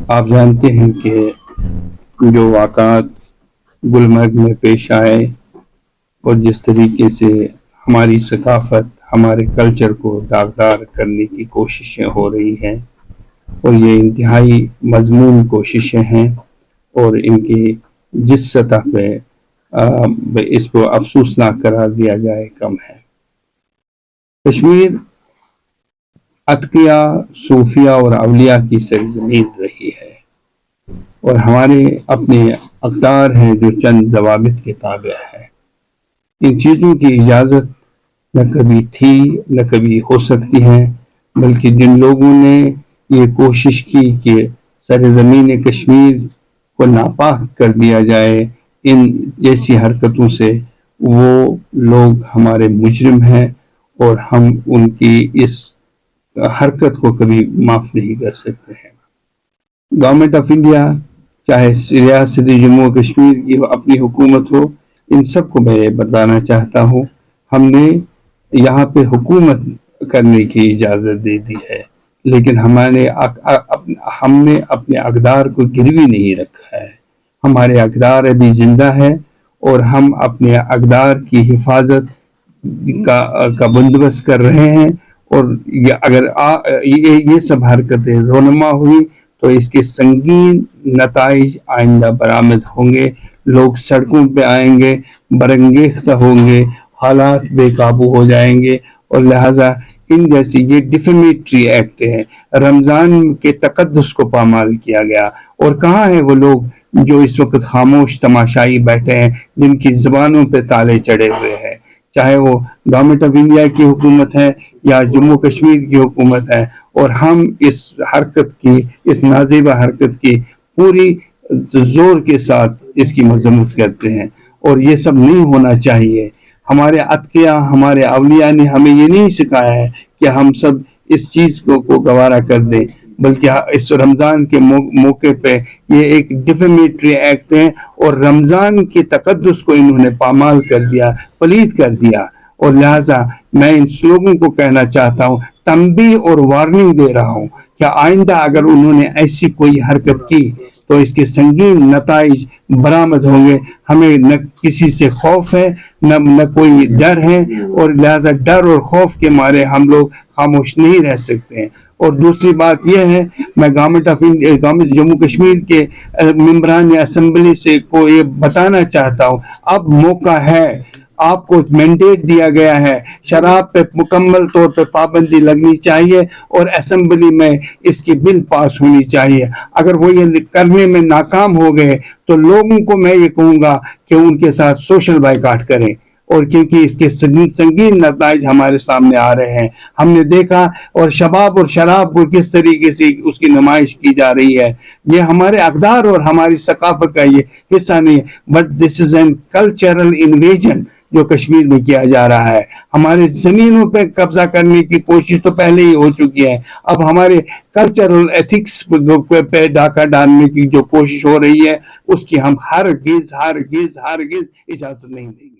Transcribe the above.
آپ جانتے ہیں کہ جو واقعات گلمرگ میں پیش آئے اور جس طریقے سے ہماری ثقافت ہمارے کلچر کو داغدار کرنے کی کوششیں ہو رہی ہیں، اور یہ انتہائی مضمون کوششیں ہیں، اور ان کی جس سطح پہ اس کو افسوسناک قرار دیا جائے کم ہے۔ کشمیر اتقیاء، صوفیہ اور اولیاء کی سرزمین رہی ہے، اور ہمارے اپنے اقدار ہیں جو چند ضوابط کے تابع ہے۔ ان چیزوں کی اجازت نہ کبھی تھی نہ کبھی ہو سکتی ہے، بلکہ جن لوگوں نے یہ کوشش کی کہ سرزمین کشمیر کو ناپاک کر دیا جائے ان جیسی حرکتوں سے، وہ لوگ ہمارے مجرم ہیں، اور ہم ان کی اس حرکت کو کبھی معاف نہیں کر سکتے ہیں۔ گورنمنٹ آف انڈیا، چاہے ریاست جموں و کشمیر کی اپنی حکومت ہو، ان سب کو میں یہ بتانا چاہتا ہوں، ہم نے یہاں پہ حکومت کرنے کی اجازت دے دی ہے، لیکن ہم نے اپنے اقدار کو گروی نہیں رکھا ہے۔ ہمارے اقدار ابھی زندہ ہے، اور ہم اپنے اقدار کی حفاظت کا بندوبست کر رہے ہیں، اور اگر یہ سب حرکتیں رونما ہوئی تو اس کے سنگین نتائج آئندہ برآمد ہوں گے۔ لوگ سڑکوں پہ آئیں گے، برانگیختہ ہوں گے، حالات بے قابو ہو جائیں گے، اور لہٰذا ان جیسی یہ ڈیفیمیٹری ایکٹ ہے، رمضان کے تقدس کو پامال کیا گیا۔ اور کہاں ہیں وہ لوگ جو اس وقت خاموش تماشائی بیٹھے ہیں، جن کی زبانوں پہ تالے چڑھے ہوئے ہیں، چاہے وہ گورنمنٹ آف انڈیا کی حکومت ہے یا جموں کشمیر کی حکومت ہے، اور ہم اس حرکت کی، اس نازیبہ حرکت کی پوری زور کے ساتھ اس کی مذمت کرتے ہیں، اور یہ سب نہیں ہونا چاہیے۔ ہمارے اتقیاء، ہمارے اولیاء نے ہمیں یہ نہیں سکھایا ہے کہ ہم سب اس چیز کو گوارا کر دیں، بلکہ اس رمضان کے موقع پہ یہ ایک ڈیفیمیٹری ایکٹ ہے، اور رمضان کے تقدس کو انہوں نے پامال کر دیا، پلید کر دیا۔ اور لہٰذا میں ان لوگوں کو کہنا چاہتا ہوں، تنبیہ اور وارننگ دے رہا ہوں کہ آئندہ اگر انہوں نے ایسی کوئی حرکت کی تو اس کے سنگین نتائج برآمد ہوں گے۔ ہمیں نہ کسی سے خوف ہے، نہ کوئی ڈر ہے، اور لہذا ڈر اور خوف کے مارے ہم لوگ خاموش نہیں رہ سکتے ہیں۔ اور دوسری بات یہ ہے، میں گورنمنٹ جموں کشمیر کے ممبران اسمبلی سے کو یہ بتانا چاہتا ہوں، اب موقع ہے، آپ کو مینڈیٹ دیا گیا ہے، شراب پہ مکمل طور پہ پابندی لگنی چاہیے، اور اسمبلی میں اس کی بل پاس ہونی چاہیے۔ اگر وہ یہ کرنے میں ناکام ہو گئے تو لوگوں کو میں یہ کہوں گا کہ ان کے ساتھ سوشل بائیکاٹ کریں، اور کیونکہ اس کے سنگین نتائج ہمارے سامنے آ رہے ہیں۔ ہم نے دیکھا، اور شباب اور شراب کو کس طریقے سے اس کی نمائش کی جا رہی ہے، یہ ہمارے اقدار اور ہماری ثقافت کا یہ حصہ نہیں ہے، but this is an cultural invasion جو کشمیر میں کیا جا رہا ہے۔ ہمارے زمینوں پہ قبضہ کرنے کی کوشش تو پہلے ہی ہو چکی ہے، اب ہمارے کلچرل ایتھکس پہ ڈاکہ ڈالنے کی جو کوشش ہو رہی ہے، اس کی ہم ہرگز اجازت نہیں دیں گے۔